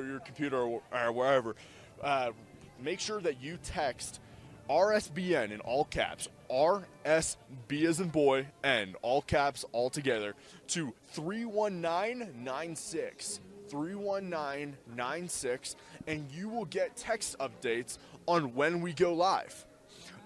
your computer or wherever, make sure that you text RSBN in all caps, RSB as in boy, N, all caps, all together, to 31996. 31996, and you will get text updates on when we go live.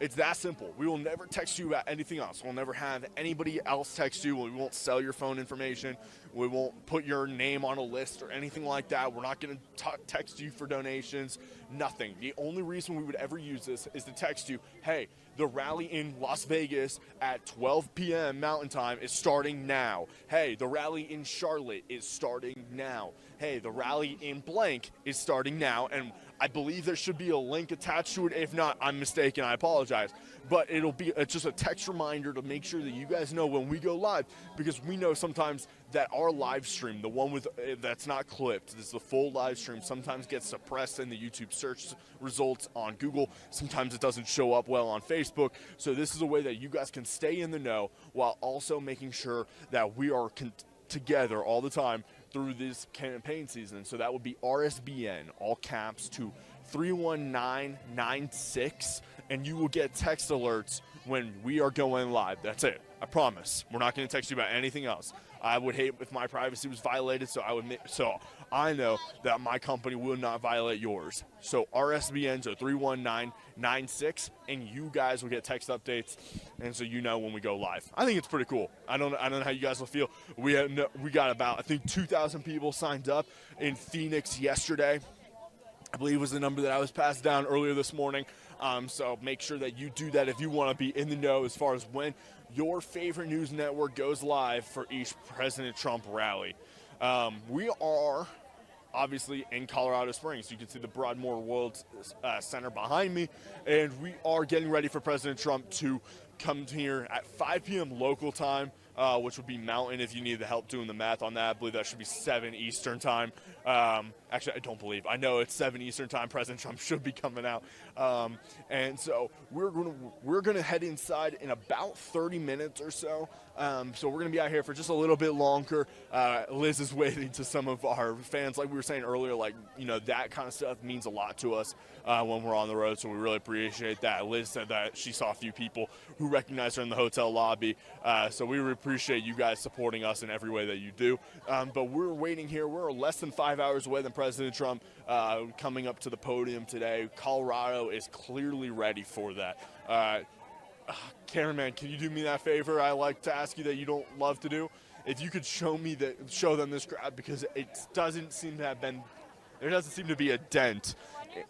It's that simple. We will never text you about anything else. We'll never have anybody else text you. We won't sell your phone information. We won't put your name on a list or anything like that. We're not going to text you for donations. Nothing. The only reason we would ever use this is to text you, hey, the rally in Las Vegas at 12 p.m. Mountain Time is starting now. Hey, the rally in Charlotte is starting now. Hey, the rally in blank is starting now, and I believe there should be a link attached to it. If not, I'm mistaken. I apologize. But it'll be just a text reminder to make sure that you guys know when we go live, because we know sometimes that our live stream, the one with that's not clipped, this is the full live stream, sometimes gets suppressed in the YouTube search results on Google. Sometimes it doesn't show up well on Facebook. So this is a way that you guys can stay in the know while also making sure that we are together all the time through this campaign season. So that would be RSBN, all caps, to 31996, and you will get text alerts when we are going live. That's it. I promise. We're not going to text you about anything else. I would hate if my privacy was violated, so I know that my company will not violate yours. So RSBN, so 31996, and you guys will get text updates, and so you know when we go live. I think it's pretty cool. I don't know how you guys will feel. We got about, I think, 2,000 people signed up in Phoenix yesterday. I believe was the number that I was passed down earlier this morning. So make sure that you do that if you want to be in the know as far as when your favorite news network goes live for each President Trump rally. We are obviously in Colorado Springs. You can see the Broadmoor World Center behind me, and we are getting ready for President Trump to come here at 5 p.m. local time, which would be Mountain if you need the help doing the math on that. I believe that should be 7 Eastern time. Actually, I don't believe. I know it's 7 Eastern time. President Trump should be coming out. And so we're gonna head inside in about 30 minutes or so. So we're going to be out here for just a little bit longer. Liz is waiting to some of our fans. Like we were saying earlier, that kind of stuff means a lot to us when we're on the road, so we really appreciate that. Liz said that she saw a few people who recognized her in the hotel lobby, so we really appreciate you guys supporting us in every way that you do. But we're waiting here. We're less than 5 hours away than President Trump coming up to the podium today. Colorado is clearly ready for that. Cameraman, can you do me that favor I like to ask you that you don't love to do? If you could show them this crowd, because it doesn't seem to have been, there doesn't seem to be a dent. Do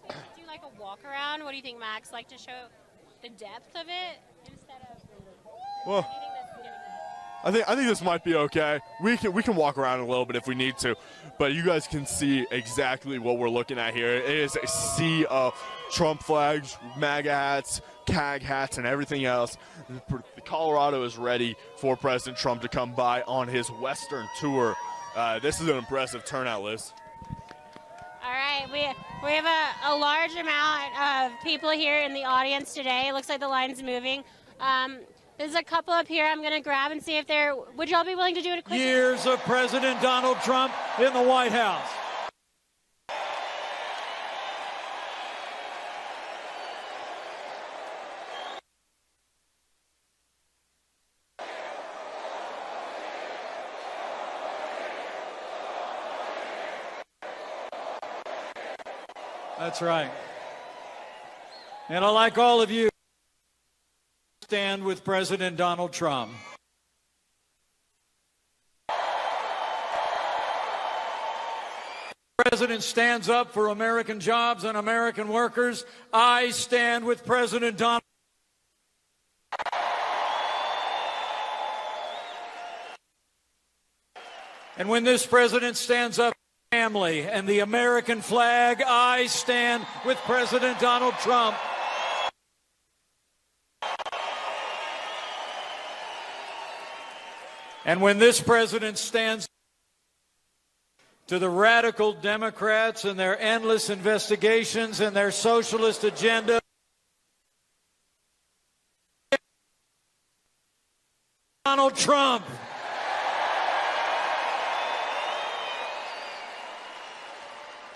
like a walk around? What do you think, Max? Like to show the depth of it instead of. Well, I think this might be okay. We can walk around a little bit if we need to, but you guys can see exactly what we're looking at here. It is a sea of Trump flags, MAGA hats, KAG hats, and everything else. Colorado is ready for President Trump to come by on his Western tour. This is an impressive turnout, Liz. All right, we have a large amount of people here in the audience today. It looks like the line's moving. There's a couple up here I'm going to grab and see if they're, would y'all be willing to do it quickly? Years of President Donald Trump in the White House. That's right. And I'd like all of you to stand with President Donald Trump. The President stands up for American jobs and American workers. I stand with President Donald Trump. And when this president stands up for family and the American flag, I stand with President Donald Trump. And when this president stands to the radical Democrats and their endless investigations and their socialist agenda, Donald Trump.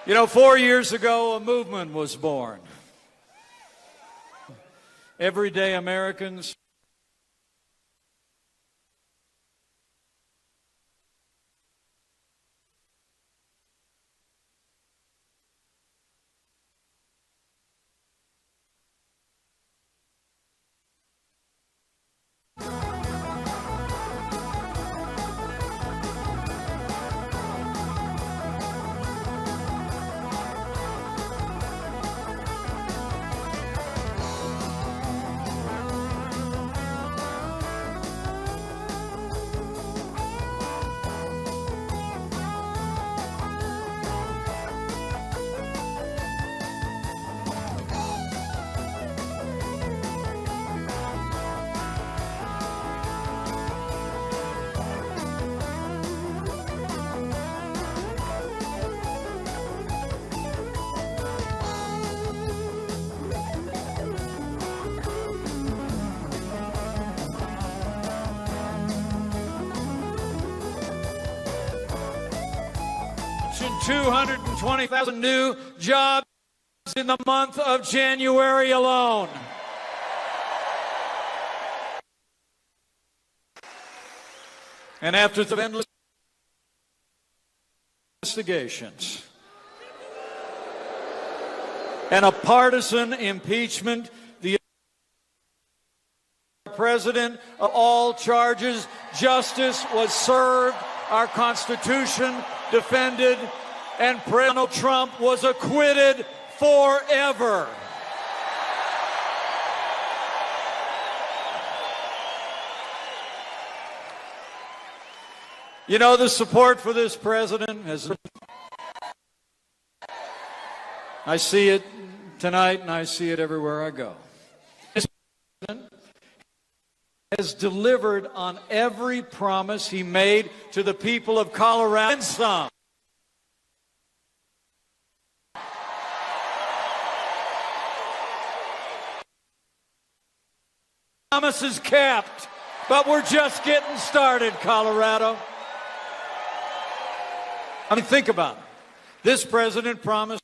You know, 4 years ago, a movement was born. Everyday Americans and 220,000 new jobs in the month of January alone. And after the endless investigations and a partisan impeachment, the president of all charges, justice was served, our Constitution defended, and President Trump was acquitted forever. You know, the support for this president I see it tonight and I see it everywhere I go. This president has delivered on every promise he made to the people of Colorado and some. Promises kept, but we're just getting started, Colorado. I mean, think about it. This president promised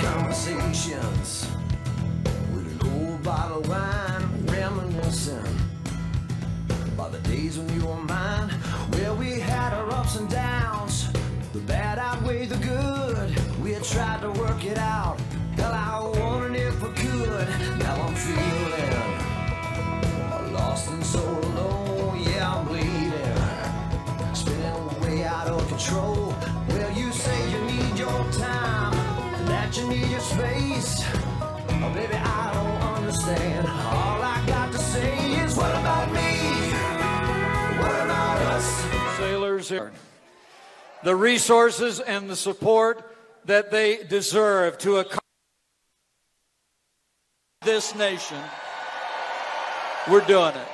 conversations with an old bottle of wine, reminiscing about the days when you were mine, where we had our ups and downs, the bad outweighed the good. We had tried to work it out, hell, I wanted it for good. Now I'm feeling lost and so alone, yeah, I'm bleeding, spinning way out of control. Well, you say you need your time, that you need your space. Oh, baby, I don't understand. All I got to say is, what about me? What about us? sailors here the resources and the support that they deserve to accomplish this nation. We're doing it.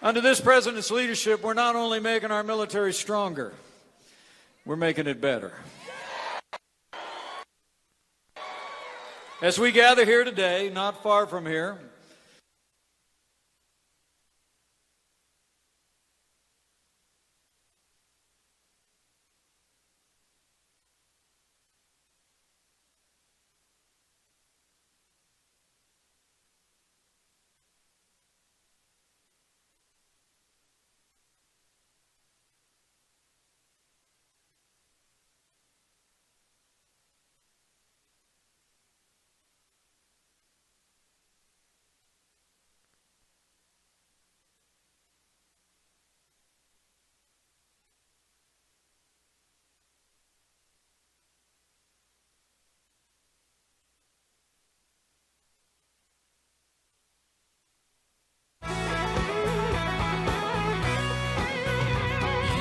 Under this president's leadership, we're not only making our military stronger, we're making it better. As we gather here today, not far from here,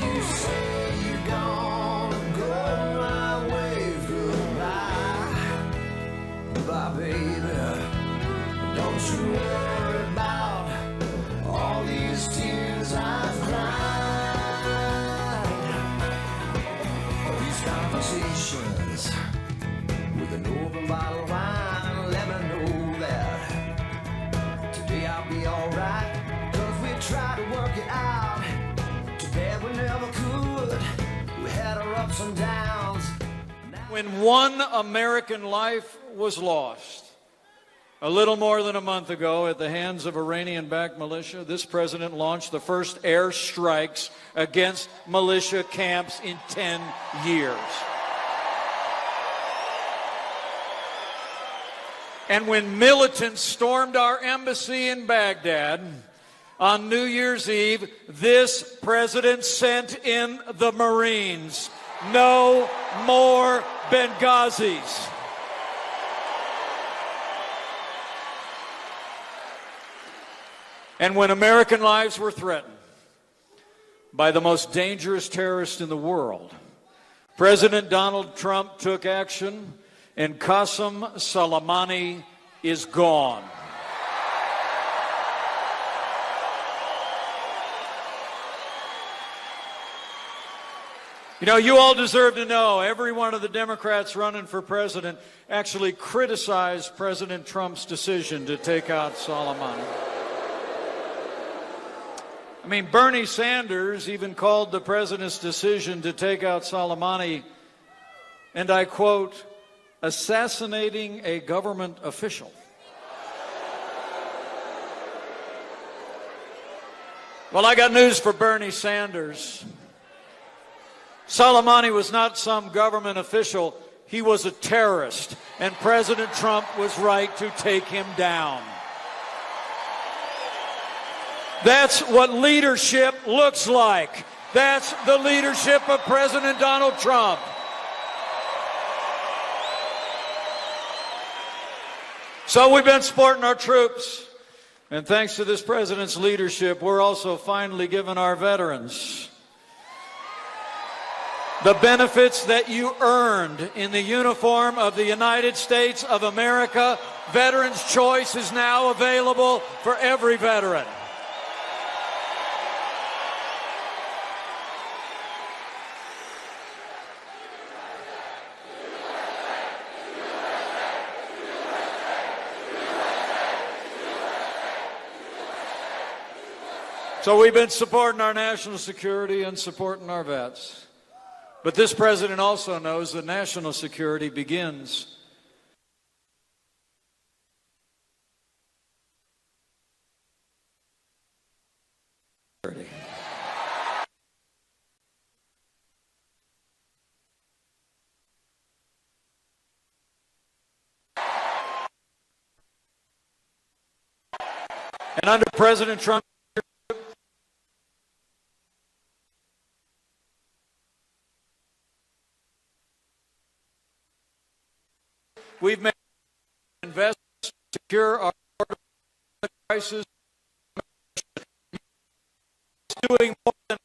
You say you're gonna go my way, goodbye. Goodbye, baby. Don't you worry about all his eyes blind. These conversations with an open bottle of wine let me know that today I'll be alright, 'cause we tried to work it out. Too bad we never could. We had our ups and downs. When one American life was lost a little more than a month ago at the hands of Iranian-backed militia, this president launched the first air strikes against militia camps in 10 years. And when militants stormed our embassy in Baghdad on New Year's Eve, this president sent in the Marines. No more Benghazis. And when American lives were threatened by the most dangerous terrorist in the world, President Donald Trump took action, and Qasem Soleimani is gone. You know, you all deserve to know, every one of the Democrats running for president actually criticized President Trump's decision to take out Soleimani. I mean, Bernie Sanders even called the president's decision to take out Soleimani, and I quote, assassinating a government official. Well, I got news for Bernie Sanders. Soleimani was not some government official. He was a terrorist, and President Trump was right to take him down. That's what leadership looks like. That's the leadership of President Donald Trump. So we've been supporting our troops, and thanks to this president's leadership, we're also finally giving our veterans the benefits that you earned in the uniform of the United States of America. Veterans' Choice is now available for every veteran. So we've been supporting our national security and supporting our vets. But this president also knows that national security begins and under President Trump, we've made investments to secure our border crisis. It's doing more than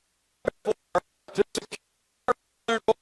before to secure our border.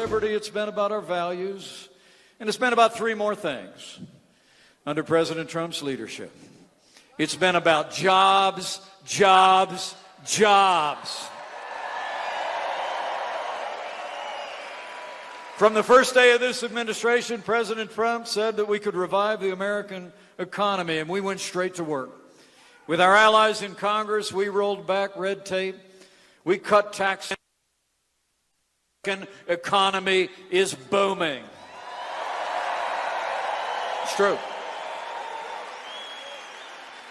liberty, it's been about our values, and it's been about three more things under President Trump's leadership. It's been about jobs, jobs, jobs. From the first day of this administration, President Trump said that we could revive the American economy, and we went straight to work. With our allies in Congress, we rolled back red tape. We cut taxes. The American economy is booming. It's true.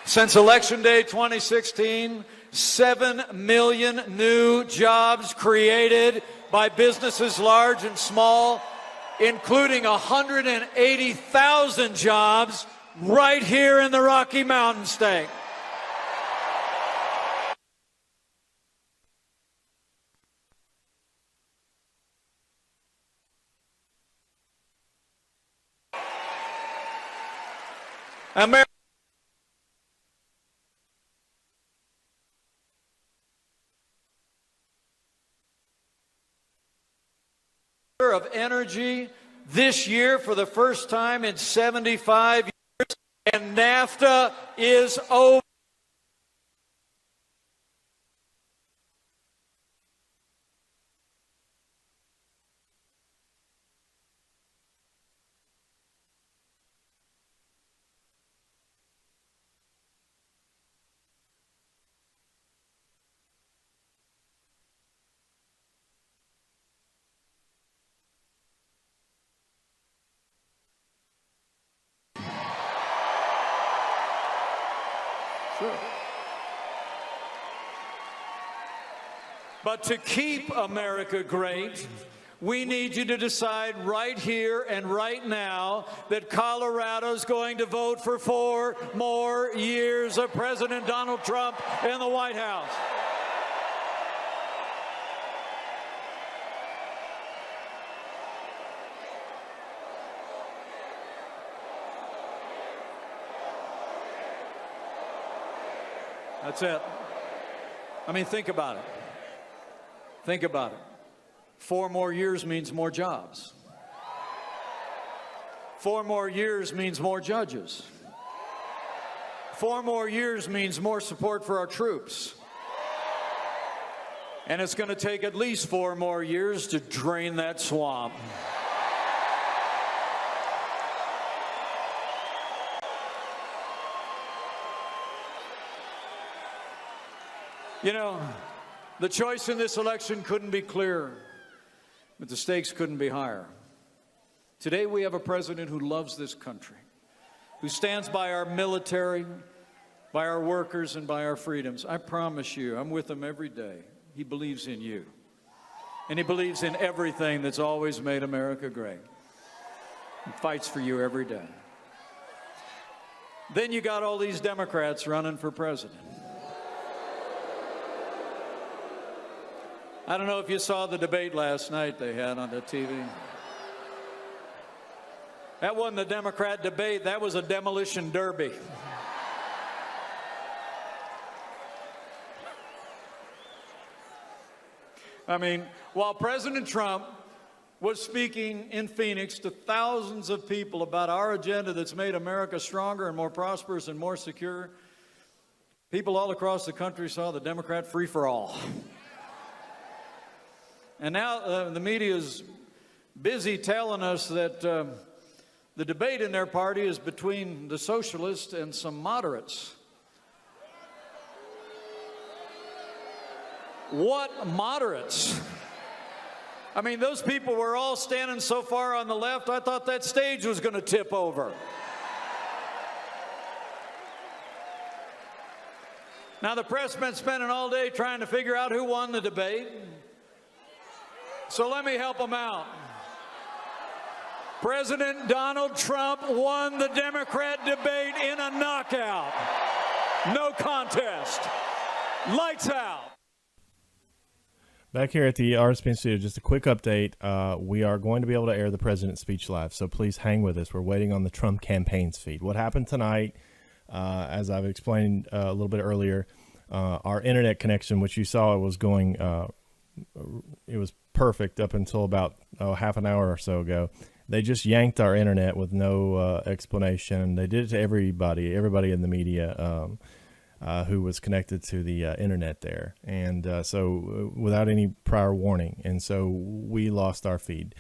Since Election Day 2016, 7 million new jobs created by businesses large and small, including 180,000 jobs right here in the Rocky Mountain State. America of energy this year for the first time in 75 years, and NAFTA is over. Sure. But to keep America great, we need you to decide right here and right now that Colorado's going to vote for 4 more years of President Donald Trump in the White House. That's it. I mean, think about it. Think about it. 4 more years means more jobs. 4 more years means more judges. 4 more years means more support for our troops. And it's going to take at least 4 more years to drain that swamp. You know, the choice in this election couldn't be clearer, but the stakes couldn't be higher. Today we have a president who loves this country, who stands by our military, by our workers, and by our freedoms. I promise you, I'm with him every day. He believes in you, and he believes in everything that's always made America great. He fights for you every day. Then you got all these Democrats running for president. I don't know if you saw the debate last night they had on the TV. That wasn't a Democrat debate, that was a demolition derby. I mean, while President Trump was speaking in Phoenix to thousands of people about our agenda that's made America stronger and more prosperous and more secure, people all across the country saw the Democrat free-for-all. And now the media is busy telling us that the debate in their party is between the socialists and some moderates. What moderates? I mean, those people were all standing so far on the left, I thought that stage was going to tip over. Now, the press been spending all day trying to figure out who won the debate. So let me help them out. President Donald Trump won the Democrat debate in a knockout. No contest. Lights out. Back here at the RSPN studio, just a quick update. We are going to be able to air the president's speech live, so please hang with us. We're waiting on the Trump campaign's feed. What happened tonight, as I've explained a little bit earlier, our internet connection, which you saw was going it was perfect up until about half an hour or so ago. They just yanked our internet with no explanation. They did it to everybody in the media who was connected to the internet there, and so without any prior warning, and so we lost our feed.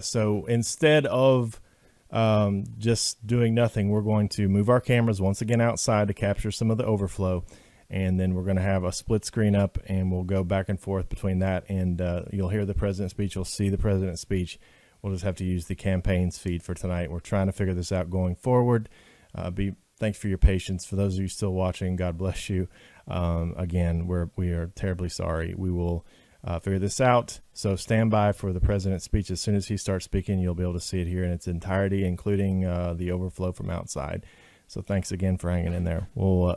So instead of just doing nothing, we're going to move our cameras once again outside to capture some of the overflow, and then we're going to have a split screen up, and we'll go back and forth between that, and you'll hear the president's speech, you'll see the president's speech. We'll just have to use the campaign's feed for tonight. We're trying to figure this out going forward. Thanks for your patience. For those of you still watching, God bless you. Again, we are terribly sorry. We will figure this out. So stand by for the president's speech. As soon as he starts speaking, you'll be able to see it here in its entirety, including the overflow from outside. So thanks again for hanging in there. We'll